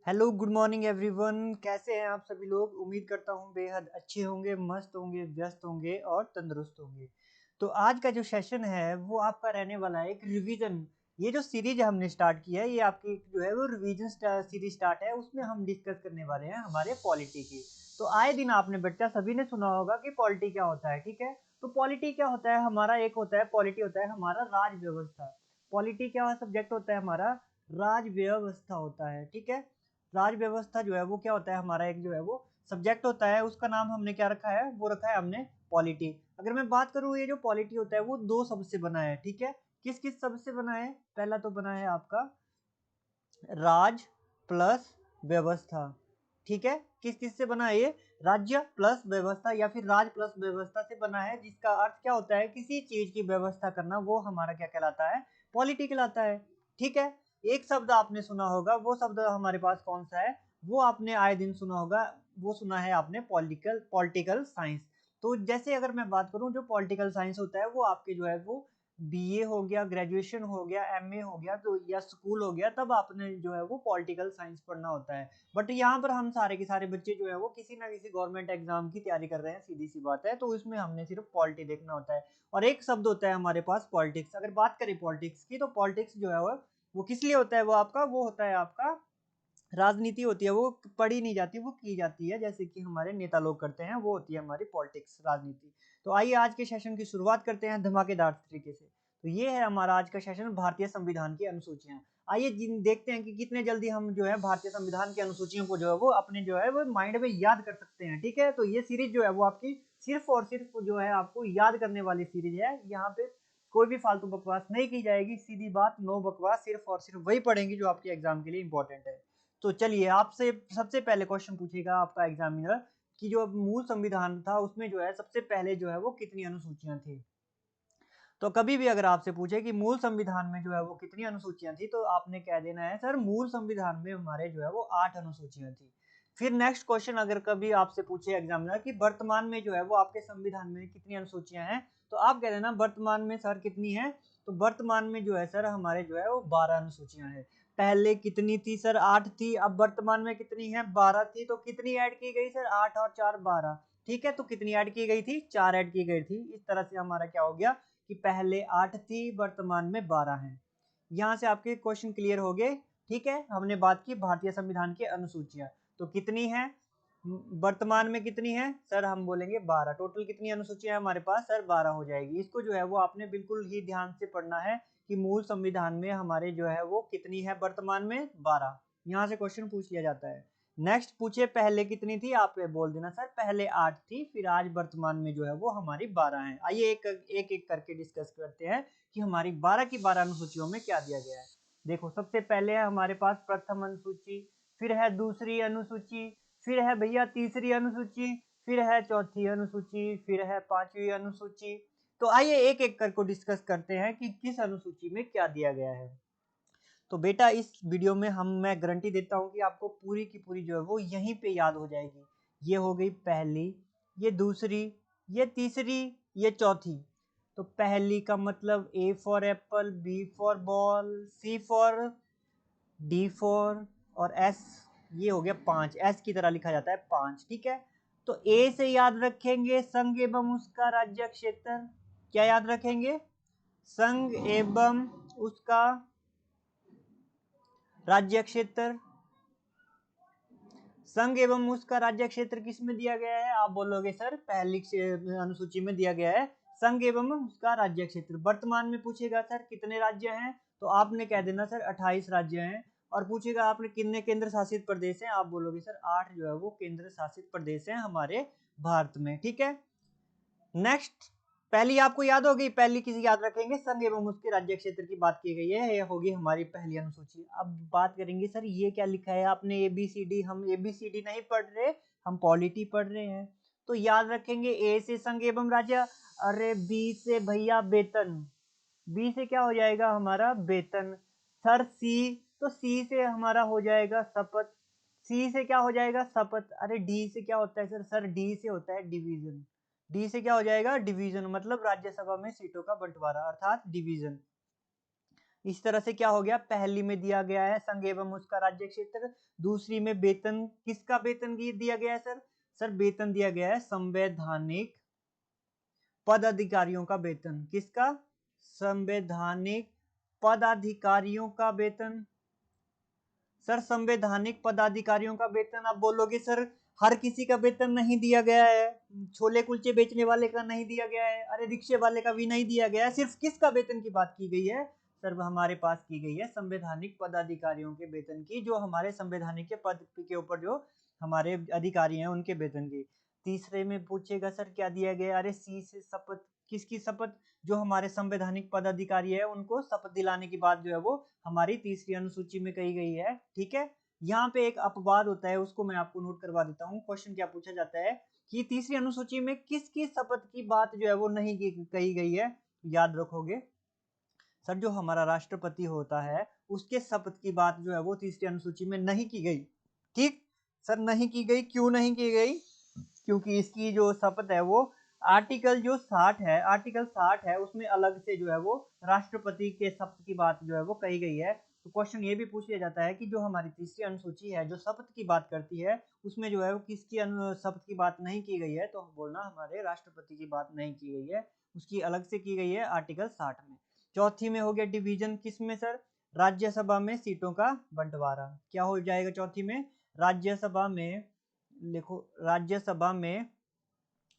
Hello good morning everyone. कैसे हैं आप सभी लोग? उम्मीद करता हूँ बेहद अच्छे होंगे, मस्त होंगे, व्यस्त होंगे और तंदुरुस्त होंगे। तो आज का जो सेशन है वो आपका रहने वाला है एक रिवीजन। ये जो सीरीज हमने स्टार्ट की है ये आपकी जो है वो रिवीजन सीरीज स्टार्ट है, उसमें हम डिस्कस करने वाले हैं हमारे पॉलिटी की। तो आए दिन आपने बच्चा सभी ने सुना होगा कि पॉलिटी क्या होता है, ठीक है। तो पॉलिटी क्या होता है हमारा, एक होता है पॉलिटी होता है हमारा राज व्यवस्था। पॉलिटी क्या सब्जेक्ट होता है हमारा, राज व्यवस्था होता है, ठीक है। राज व्यवस्था जो है वो क्या होता है हमारा, एक जो है वो सब्जेक्ट होता है, उसका नाम हमने क्या रखा है, वो रखा है हमने पॉलिटी। अगर मैं बात करूं ये जो पॉलिटी होता है वो दो शब्द से बना है, ठीक है। किस किस शब्द से बना है? पहला तो बना है आपका राज प्लस व्यवस्था, ठीक है। किस किस से बना है ये? राज्य प्लस व्यवस्था या फिर राज प्लस व्यवस्था से बना है, जिसका अर्थ क्या होता है, किसी चीज की व्यवस्था करना, वो हमारा क्या कहलाता है, पॉलिटी कहलाता है, ठीक है। एक शब्द आपने सुना होगा, वो शब्द हमारे पास कौन सा है, वो आपने आए दिन सुना होगा, वो सुना है आपने पॉलिटिकल पॉलिटिकल साइंस। तो जैसे अगर मैं बात करूं, जो पॉलिटिकल साइंस होता है वो आपके जो है वो बीए हो गया, ग्रेजुएशन हो गया, एमए हो गया, तो या स्कूल हो गया, तब आपने जो है वो पॉलिटिकल साइंस पढ़ना होता है। बट यहाँ पर हम सारे के सारे बच्चे जो है वो किसी ना किसी गवर्नमेंट एग्जाम की तैयारी कर रहे हैं, सीधी सी बात है, तो इसमें हमने सिर्फ पॉलिटी देखना होता है। और एक शब्द होता है हमारे पास पॉलिटिक्स। अगर बात करें पॉलिटिक्स की, तो पॉलिटिक्स जो है वो किस लिए होता है, वो आपका वो होता है आपका राजनीति होती है, वो पढ़ी नहीं जाती, वो की जाती है, जैसे कि हमारे नेता लोग करते हैं, वो होती है हमारी पॉलिटिक्स, राजनीति। तो आइए आज के सेशन की शुरुआत करते हैं धमाकेदार तरीके से। तो ये है हमारा आज का सेशन, भारतीय संविधान की अनुसूचियां। आइए देखते हैं कि कितने जल्दी हम जो है भारतीय संविधान की अनुसूचियों को जो है वो अपने जो है वो माइंड में याद कर सकते हैं, ठीक है। तो ये सीरीज जो है वो आपकी सिर्फ और सिर्फ जो है आपको याद करने वाली सीरीज है। यहाँ पे कोई भी फालतू बकवास नहीं की जाएगी, सीधी बात, नो बकवास, सिर्फ और सिर्फ वही पढ़ेंगे जो आपके एग्जाम के लिए इंपॉर्टेंट है। तो चलिए, आपसे सबसे पहले क्वेश्चन पूछेगा आपका एग्जामिनर कि जो मूल संविधान था उसमें जो है सबसे पहले जो है वो कितनी अनुसूचियां थी। तो कभी भी अगर आपसे पूछे कि मूल संविधान में जो है वो कितनी अनुसूचियां थी, तो आपने कह देना है सर मूल संविधान में हमारे जो है वो 8 अनुसूचियां थी। फिर नेक्स्ट क्वेश्चन अगर कभी आपसे पूछे एग्जामिनर कि वर्तमान में जो है वो आपके संविधान में कितनी अनुसूचियां हैं, तो आप कह देना वर्तमान में सर कितनी है। तो वर्तमान में जो है सर हमारे जो है वो 12 अनुसूचियां हैं। पहले कितनी थी सर? 8 थी। अब वर्तमान में कितनी है? 12 थी। तो कितनी ऐड की गई सर? 8 और 4 12, ठीक है। तो कितनी ऐड की गई थी? 4 ऐड की गई थी। इस तरह से हमारा क्या हो गया कि पहले 8 थी, वर्तमान में 12 है। यहाँ से आपके क्वेश्चन क्लियर हो गए, ठीक है। हमने बात की भारतीय संविधान की अनुसूचियां, तो कितनी है वर्तमान में, कितनी है सर? हम बोलेंगे 12। टोटल कितनी अनुसूचियां हमारे पास सर? 12 हो जाएगी। इसको जो है वो आपने बिल्कुल ही ध्यान से पढ़ना है कि मूल संविधान में हमारे जो है वो कितनी है वर्तमान में? 12। यहाँ से क्वेश्चन पूछ लिया जाता है। नेक्स्ट पूछे पहले कितनी थी, आप बोल देना सर पहले 8 थी, फिर आज वर्तमान में जो है वो हमारी 12 है। आइए एक एक एक करके डिस्कस करते हैं कि हमारी 12 की 12 अनुसूचियों में क्या दिया गया है। देखो, सबसे पहले है हमारे पास प्रथम अनुसूची, फिर है दूसरी अनुसूची, फिर है भैया तीसरी अनुसूची, फिर है चौथी अनुसूची, फिर है पांचवी अनुसूची। तो आइए एक एक करके डिस्कस करते हैं कि किस अनुसूची में क्या दिया गया है। तो बेटा इस वीडियो में मैं गारंटी देता हूँ कि आपको पूरी की पूरी जो है वो यहीं पे याद हो जाएगी। ये हो गई पहली, ये दूसरी, ये तीसरी, ये चौथी। तो पहली का मतलब A for apple, B for ball, C for D for और एस, ये हो गया 5। एस की तरह लिखा जाता है 5, ठीक है। तो ए से याद रखेंगे संघ एवं उसका राज्य क्षेत्र। क्या याद रखेंगे? संघ एवं उसका राज्य क्षेत्र। संघ एवं उसका राज्य क्षेत्र किस में दिया गया है? आप बोलोगे सर पहली अनुसूची में दिया गया है संघ एवं उसका राज्य क्षेत्र। वर्तमान में पूछेगा सर कितने राज्य हैं, तो आपने कह देना सर 28 राज्य हैं। और पूछेगा आपने कितने केंद्र शासित प्रदेश हैं, आप बोलोगे सर 8 जो है वो केंद्र शासित प्रदेश हैं हमारे भारत में, ठीक है। नेक्स्ट, पहली आपको याद होगी, पहली किसी याद रखेंगे संघ एवं उसके राज्य क्षेत्र की बात की गई है, ये होगी हमारी पहली अनुसूची। अब बात करेंगे सर ये क्या लिखा है आपने एबीसीडी, हम एबीसीडी नहीं पढ़ रहे, हम पॉलिटी पढ़ रहे हैं। तो याद रखेंगे ए से संघ एवं राज्य, अरे बी से भैया वेतन, बी से क्या हो जाएगा हमारा? वेतन। सर सी, तो सी से हमारा हो जाएगा शपथ, सी से क्या हो जाएगा? शपथ। अरे डी से क्या होता है सर? सर डी से होता है डिवीजन। डी से क्या हो जाएगा? डिवीजन, मतलब राज्यसभा में सीटों का बंटवारा, अर्थात डिवीजन। इस तरह से क्या हो गया, पहली में दिया गया है संघ एवं उसका राज्य क्षेत्र, दूसरी में वेतन, किसका वेतन दिया गया है सर? सर वेतन दिया गया है संवैधानिक पदाधिकारियों का वेतन। किसका? संवैधानिक पदाधिकारियों का वेतन। सर संवैधानिक पदाधिकारियों का वेतन, आप बोलोगे सर हर किसी का वेतन नहीं दिया गया है, छोले कुलचे बेचने वाले का नहीं दिया गया है, अरे रिक्शे वाले का भी नहीं दिया गया है, सिर्फ किसका वेतन की बात की गई है? सर हमारे पास की गई है संवैधानिक पदाधिकारियों के वेतन की, जो हमारे संवैधानिक के पद के ऊपर जो हमारे अधिकारी हैं उनके वेतन की। तीसरे में पूछेगा सर क्या दिया गया, अरे सी से शपथ, किसकी शपथ? जो हमारे संवैधानिक पदाधिकारी है उनको शपथ दिलाने की बात जो है वो हमारी तीसरी अनुसूची में कही गई है। ठीक है, यहाँ पे एक अपवाद होता है, उसको मैं आपको नोट करवा देता हूँ। क्वेश्चन क्या पूछा जाता है कि तीसरी अनुसूची में किसकी शपथ की बात जो है वो नहीं कही गई है? याद रखोगे सर जो हमारा राष्ट्रपति होता है उसके शपथ की बात जो है वो तीसरी अनुसूची में नहीं की गई। ठीक सर, नहीं की गई, क्यों नहीं की गई? क्योंकि इसकी जो शपथ है वो आर्टिकल जो 60 है, आर्टिकल 60 है उसमें अलग से जो है वो राष्ट्रपति के शपथ की बात जो है वो कही गई है। तो क्वेश्चन ये भी पूछ लिया जाता है कि जो हमारी तीसरी अनुसूची है जो शपथ की बात करती है उसमें जो है वो किसकी शपथ की बात नहीं की गई है? तो हम बोलना हमारे राष्ट्रपति की बात नहीं की गई है, उसकी अलग से की गई है आर्टिकल 60 में। चौथी में हो गया डिवीजन, किस में सर? राज्यसभा में सीटों का बंटवारा। क्या हो जाएगा चौथी में? राज्यसभा में, लिखो राज्यसभा में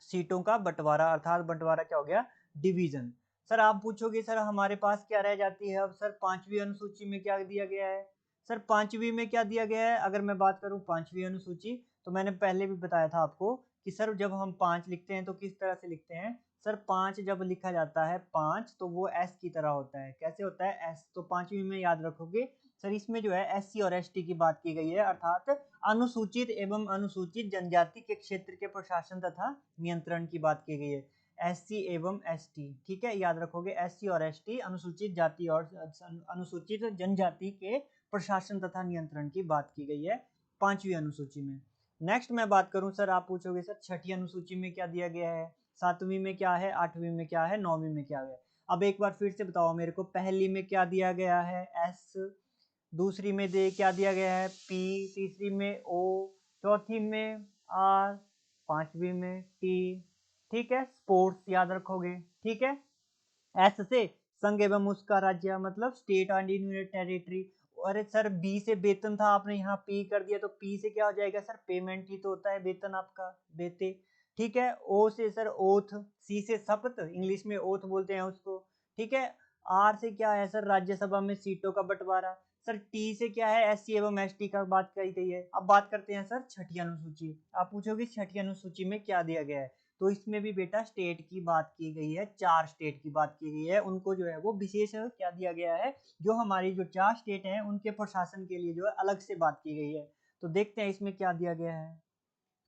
सीटों का बंटवारा, अर्थात बंटवारा क्या हो गया? डिवीजन। सर आप पूछोगे सर हमारे पास क्या रह जाती है अब? सर पांचवी अनुसूची में क्या दिया गया है? सर पांचवी में क्या दिया गया है? अगर मैं बात करूं पांचवी अनुसूची, तो मैंने पहले भी बताया था आपको कि सर जब हम 5 लिखते हैं तो किस तरह से लिखते हैं? सर 5 जब लिखा जाता है 5 तो वो एस की तरह होता है। कैसे होता है? एस। तो पांचवी में याद रखोगे सर इसमें जो है एससी और एसटी की बात की गई है, अर्थात अनुसूचित एवं अनुसूचित जनजाति के क्षेत्र के प्रशासन तथा नियंत्रण की बात की गई है। एससी एवं एसटी, ठीक है, याद रखोगे एससी और एसटी अनुसूचित जाति और अनुसूचित जनजाति के प्रशासन तथा नियंत्रण की बात की गई है पांचवी अनुसूची में। नेक्स्ट मैं बात करूं सर, आप पूछोगे सर छठी अनुसूची में क्या दिया गया है? सातवीं में क्या है? आठवीं में क्या है? नौवीं में क्या है? अब एक बार फिर से बताओ मेरे को, पहली में क्या दिया गया है? एस, दूसरी में दे क्या दिया गया है? पी, तीसरी में ओ, चौथी में आर, पांचवी में टी। ठीक है, स्पोर्ट्स याद रखोगे। ठीक है, एस से संघ एवं उसका राज्य, मतलब स्टेट एंड यूनियन टेरिटरी। अरे सर बी से वेतन था, आपने यहाँ पी कर दिया, तो पी से क्या हो जाएगा सर? पेमेंट ही तो होता है वेतन आपका, वेते। ठीक है, ओ से सर ओथ, सी से शपथ, इंग्लिश में ओथ बोलते हैं उसको। ठीक है, आर से क्या है सर? राज्यसभा में सीटों का बंटवारा। सर टी से क्या है? एससी एवं एसटी का बात कही गई है। अब बात करते हैं सर छठी अनुसूची। आप पूछोगे छठी अनुसूची में क्या दिया गया है? तो इसमें भी बेटा स्टेट की बात की गई है, 4 स्टेट की बात की गई है, उनको जो है वो विशेष क्या दिया गया है? जो हमारी जो 4 स्टेट हैं उनके प्रशासन के लिए जो है अलग से बात की गई है। तो देखते हैं इसमें क्या दिया गया है,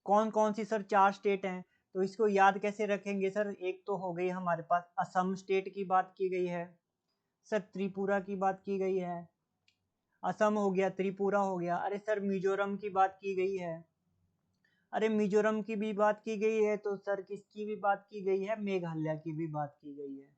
कौन कौन सी सर 4 स्टेट हैं। तो इसको याद कैसे रखेंगे सर? एक तो हो गई हमारे पास असम स्टेट की बात की गई है, सर त्रिपुरा की बात की गई है, असम हो गया, त्रिपुरा हो गया, अरे सर मिजोरम की बात की गई है, अरे मिजोरम की भी बात की गई है, तो सर किसकी भी बात की गई है? मेघालय की भी बात की गई है।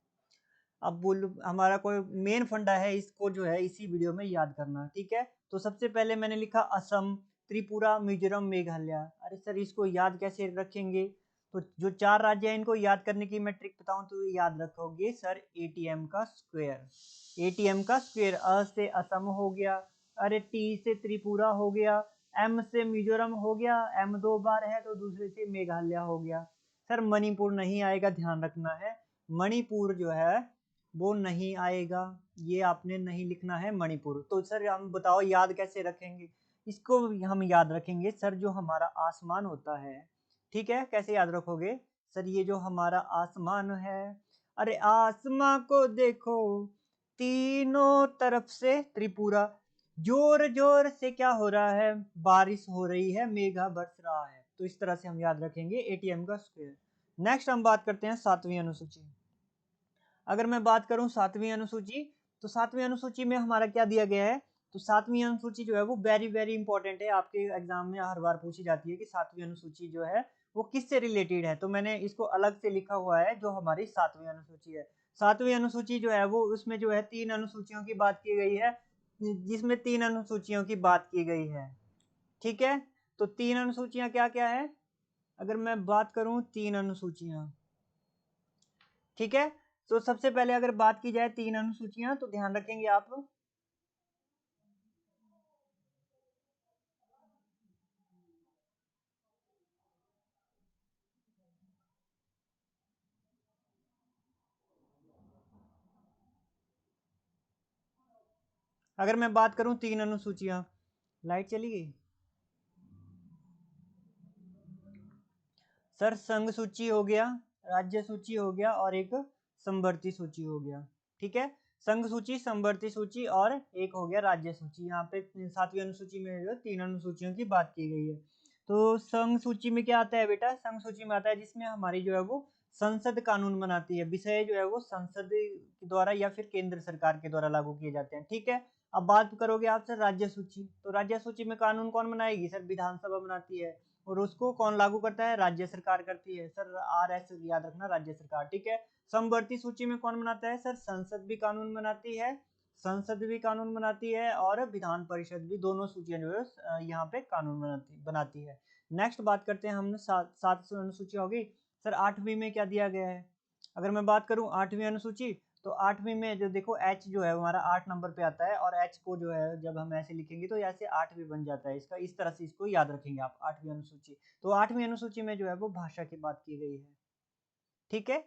अब बोल हमारा कोई मेन फंडा है, इसको जो है इसी वीडियो में याद करना। ठीक है, तो सबसे पहले मैंने लिखा असम, त्रिपुरा, मिजोरम, मेघालय। अरे सर इसको याद कैसे रखेंगे? तो जो 4 राज्य है इनको याद करने की मैं ट्रिक बताऊं तो याद रखोगे सर एटीएम का स्क्वायर। एटीएम का स्क्वायर, अ से असम हो गया, अरे टी से त्रिपुरा हो गया, एम से मिजोरम हो गया, एम 2 बार है तो दूसरे से मेघालय हो गया। सर मणिपुर नहीं आएगा, ध्यान रखना है, मणिपुर जो है वो नहीं आएगा, ये आपने नहीं लिखना है मणिपुर। तो सर हम बताओ याद कैसे रखेंगे इसको? हम याद रखेंगे सर जो हमारा आसमान होता है, ठीक है, कैसे याद रखोगे सर? ये जो हमारा आसमान है, अरे आसमां को देखो तीनों तरफ से त्रिपुरा, जोर जोर से क्या हो रहा है? बारिश हो रही है, मेघा बरस रहा है। तो इस तरह से हम याद रखेंगे एटीएम का स्क्वायर। नेक्स्ट हम बात करते हैं सातवीं अनुसूची। अगर मैं बात करूं सातवीं अनुसूची, तो सातवीं अनुसूची में हमारा क्या दिया गया है? तो सातवीं अनुसूची जो है वो वेरी वेरी इंपॉर्टेंट है, आपके एग्जाम में हर बार पूछी जाती है कि सातवीं अनुसूची जो है वो किससे रिलेटेड है। तो मैंने इसको अलग से लिखा हुआ है जो हमारी सातवीं अनुसूची है। सातवीं अनुसूची जो है वो उसमें जो है 3 अनुसूचियों की बात की गई है, जिसमें 3 अनुसूचियों की बात की गई है। ठीक है, तो 3 अनुसूचियां क्या क्या है, अगर मैं बात करूं 3 अनुसूचियां। ठीक है, तो सबसे पहले अगर बात की जाए 3 अनुसूचियां, तो ध्यान रखेंगे आप, अगर मैं बात करूं 3 अनुसूचियां, लाइट चली गई सर, संघ सूची हो गया, राज्य सूची हो गया और एक समवर्ती सूची हो गया। ठीक है, संघ सूची, समवर्ती सूची और एक हो गया राज्य सूची। यहाँ पे 7वीं अनुसूची में जो 3 अनुसूचियों की बात की गई है। तो संघ सूची में क्या आता है बेटा, संघ सूची में आता है जिसमें हमारी जो है वो संसद कानून बनाती है, विषय जो है वो संसद के द्वारा या फिर केंद्र सरकार के द्वारा लागू किए जाते हैं। ठीक है, अब बात करोगे आप सर राज्य सूची, तो राज्य सूची में कानून कौन बनाएगी सर, विधानसभा बनाती है, और उसको कौन लागू करता है, राज्य सरकार करती है सर, RS याद रखना, राज्य सरकार। ठीक है, समवर्ती सूची में कौन बनाता है सर, संसद भी कानून बनाती है, संसद भी कानून बनाती है और विधान परिषद भी, दोनों सूचियां जो है यहाँ पे कानून बनाती है। नेक्स्ट बात करते हैं हम, 7 अनुसूची होगी सर। 8वीं में क्या दिया गया है, अगर मैं बात करूं 8वीं अनुसूची, तो 8वीं में जो देखो H जो है हमारा 8 नंबर पे आता है, और H को जो है जब हम ऐसे लिखेंगे तो ऐसे 8 भी बन जाता है इसका, इस तरह से इसको याद रखेंगे आप, 8वीं अनुसूची। तो 8वीं अनुसूची में जो है वो भाषा की बात की गई है। ठीक है,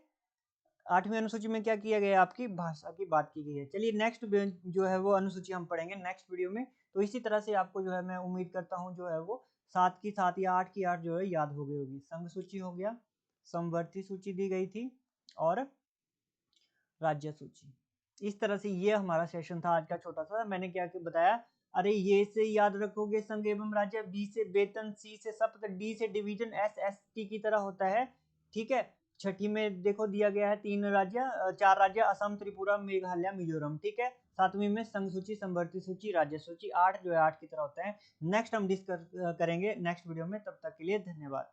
8वीं अनुसूची में क्या किया गया है, आपकी भाषा की बात की गई है। चलिए नेक्स्ट जो है वो अनुसूची हम पढ़ेंगे नेक्स्ट वीडियो में। तो इसी तरह से आपको जो है मैं उम्मीद करता हूँ जो है वो 7 की 7 या 8 की 8 जो है याद हो गई होगी। संघ सूची हो गया, समवर्ती सूची दी गई थी और राज्य सूची। इस तरह से ये हमारा सेशन था आज का छोटा सा। मैंने क्या क्या बताया, अरे ये से याद रखोगे संघ एवं राज्य, बी से वेतन, सी से शपथ, डी से डिवीजन, एस एस टी की तरह होता है। ठीक है, छठी में देखो दिया गया है 3 राज्य, 4 राज्य, असम, त्रिपुरा, मेघालय, मिजोरम। ठीक है, 7वीं में संघ सूची, समवर्ती सूची, राज्य सूची, 8 जो है 8 की तरह होता है। नेक्स्ट हम डिस्कस करेंगे नेक्स्ट वीडियो में, तब तक के लिए धन्यवाद।